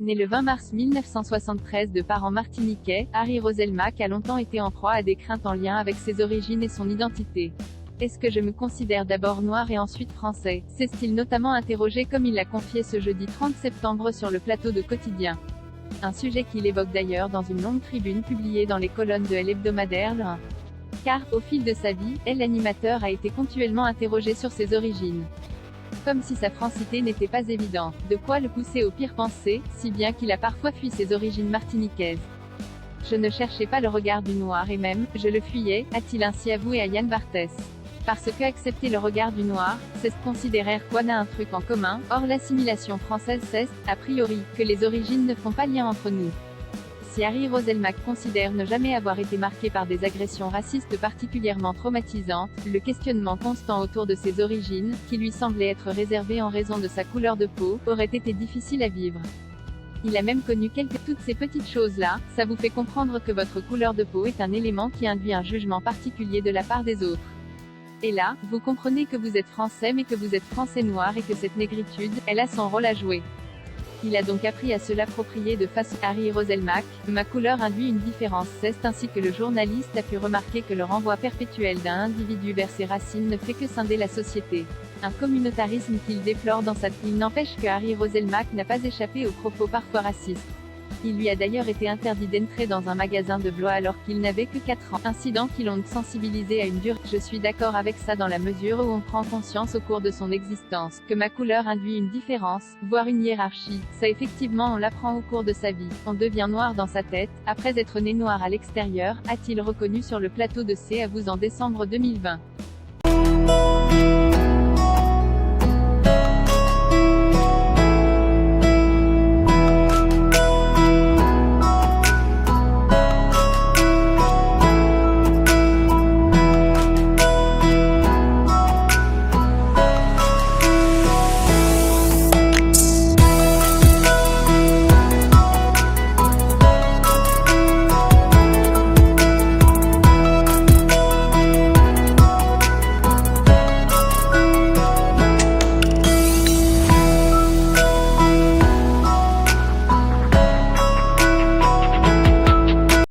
Né le 20 mars 1973 de parents martiniquais, Harry Roselmack a longtemps été en proie à des craintes en lien avec ses origines et son identité. Est-ce que je me considère d'abord noir et ensuite français? S'est-il notamment interrogé comme il l'a confié ce jeudi 30 septembre sur le plateau de Quotidien. Un sujet qu'il évoque d'ailleurs dans une longue tribune publiée dans les colonnes de l'hebdomadaire Le 1. Car, au fil de sa vie, l'animateur a été continuellement interrogé sur ses origines. Comme si sa francité n'était pas évidente, de quoi le pousser aux pires pensées, si bien qu'il a parfois fui ses origines martiniquaises. Je ne cherchais pas le regard du noir et même, je le fuyais, a-t-il ainsi avoué à Yann Barthès. Parce que accepter le regard du noir, c'est se considérer qu'on a un truc en commun, or l'assimilation française c'est, a priori, que les origines ne font pas lien entre nous. Si Harry Roselmack considère ne jamais avoir été marqué par des agressions racistes particulièrement traumatisantes, le questionnement constant autour de ses origines, qui lui semblait être réservé en raison de sa couleur de peau, aurait été difficile à vivre. Il a même connu toutes ces petites choses-là, ça vous fait comprendre que votre couleur de peau est un élément qui induit un jugement particulier de la part des autres. Et là, vous comprenez que vous êtes français mais que vous êtes français noir et que cette négritude, elle a son rôle à jouer. Il a donc appris à se l'approprier de façon Harry Roselmack, ma couleur induit une différence c'est ainsi que le journaliste a pu remarquer que le renvoi perpétuel d'un individu vers ses racines ne fait que scinder la société. Un communautarisme qu'il déplore dans sa... Il n'empêche que Harry Roselmack n'a pas échappé aux propos parfois racistes. Il lui a d'ailleurs été interdit d'entrer dans un magasin de Blois alors qu'il n'avait que 4 ans, incident qui l'ont sensibilisé à une durée. Je suis d'accord avec ça dans la mesure où on prend conscience au cours de son existence, que ma couleur induit une différence, voire une hiérarchie. Ça effectivement on l'apprend au cours de sa vie. On devient noir dans sa tête, après être né noir à l'extérieur, a-t-il reconnu sur le plateau de C à vous en décembre 2020.